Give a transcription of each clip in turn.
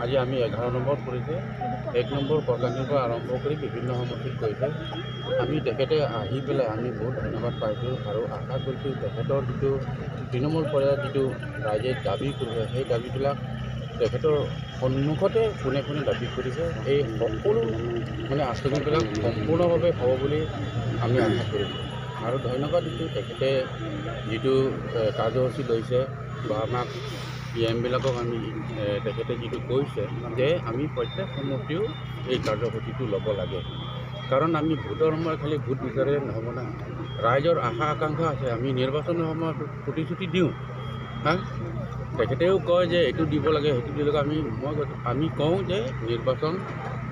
আজি আমি 11 নম্বৰত কৰিছে 1 নম্বৰ কৰকানিৰ পৰা আৰম্ভ কৰি বিভিন্ন সমষ্টিত কৰিছে আমি তেখেতে আহি পেলাই আমি বহুত ধন্যবাদ পাইছোঁ আৰু আশা কৰিছোঁ তেখেতৰ যিটো তৃণমূল পৰ্যায়ত যিটো ৰাইজে দাবী কৰিছে সেই দাবীবিলাক তেখেতৰ সন্মুখতে কোনে কোনে দাবী কৰিছে এই সকলো মানে আঁচনিবিলাক সম্পূৰ্ণভাৱে হ'ব বুলি আমি আশা কৰিছোঁ আৰু ধন্যবাদ দিছোঁ তেখেতে যিটো কাৰ্যসূচী লৈছে বা আমাক বিলাকক আমি তেখেতে যিটো কৈছে যে আমি প্ৰত্যেক সমষ্টিও এই কাৰ্যসূচীটো ল'ব লাগে কাৰণ আমি ভোটৰ সময়ত খালি ভোট বিচাৰে নহ'ব না ৰাইজৰ আশা আকাংক্ষা আছে আমি নিৰ্বাচনৰ সময়ত প্ৰতিশ্ৰুতি দিওঁ হা তেখেতেও কয় যে এইটো দিব লাগে সেইটো দিব লাগে আমি কওঁ যে নিৰ্বাচন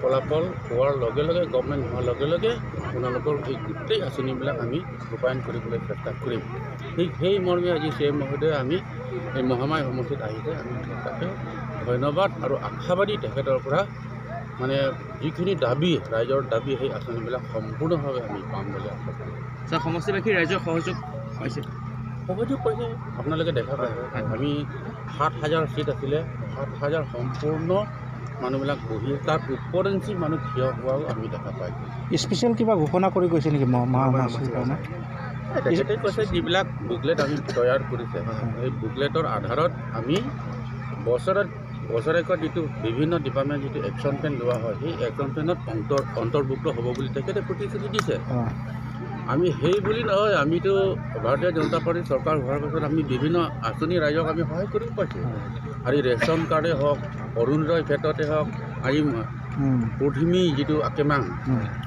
ফলাফল হোৱাৰ লগে লগে গভৰ্ণমেণ্ট হোৱাৰ লগে লগে আপোনালোকৰ এই গোটেই আঁচনিবিলাক আমি ৰূপায়ণ কৰিবলৈ চেষ্টা কৰিম সেই মৰ্মে আজি CM মহোদয়ে আমি এই মহামাৰী সমষ্টিত আহিছে আমি তাকে ধন্যবাদ আৰু আশাবাদী তেখেতৰ পৰা মানে যিখিনি দাবী ৰাইজৰ দাবী সেই আঁচনিবিলাক সম্পূৰ্ণভাৱে আমি পাম বুলি আশা কৰোঁ স্যাৰ সমষ্টিবাসী ৰাইজৰ সহযোগ পাইছে আপোনালোকে দেখা পায় আমি 7,000 চিট আছিলে 7,000 সম্পূৰ্ণ মানুহবিলাক বহি তাৰ ওপৰঞ্চি মানুহ থিয় হোৱাও আমি দেখা পাইছোঁ স্পেচিয়েল কিবা ঘোষণা কৰি কৈছে নেকি মহামাৰীৰ কাৰণে তেখেতে কৈছে যিবিলাক বুকলেট আমি তৈয়াৰ কৰিছে সেই বুকলেটৰ আধাৰত আমি বছৰেকত যিটো বিভিন্ন ডিপাৰ্টমেণ্ট যিটো একশ্যন প্লেন লোৱা হয় সেই একশ্যন প্লেনত অন্তৰ্ভুক্ত হ'ব বুলি তেখেতে প্ৰতিশ্ৰুতি দিছে আমি সেই বুলি নহয় আমিতো ভাৰতীয় জনতা পাৰ্টীৰ চৰকাৰ হোৱাৰ পাছত আমি বিভিন্ন আঁচনি ৰাইজক আমি সহায় কৰিব পাইছোঁ আৰু ৰেচন কাৰ্ডেই হওক অৰুণোদয়ৰ ক্ষেত্ৰতে হওক আজি প্ৰথমী যিটো আকেমাং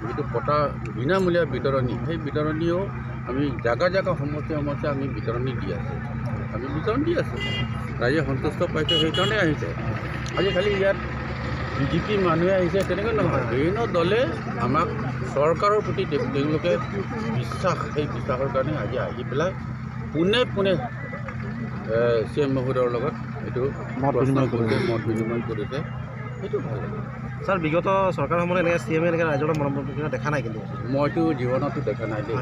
যিটো পতা বিনামূলীয়া বিতৰণী সেই বিতৰণীও আমি জাগা সমষ্টি আমি বিতৰণী দি আছোঁ ৰাইজে সন্তুষ্ট পাইছে সেইকাৰণে আহিছে আজি খালি ইয়াত BJP মানুহে আহিছে তেনেকৈ নহয় বিভিন্ন দলে আমাক চৰকাৰৰ প্ৰতি তেওঁলোকে বিশ্বাস সেই বিশ্বাসৰ কাৰণে আজি আহি পেলাই পোনে CM মহোদয়ৰ লগত এইটো মত বিনিময় কৰিছে সেইটো ভাল লাগে স্যাৰ বিগত চৰকাৰৰ সময়ত এনেকৈ CM এনেকৈ ৰাইজৰ মৰম দেখা নাই কিন্তু মইতো জীৱনতো দেখা নাই দেই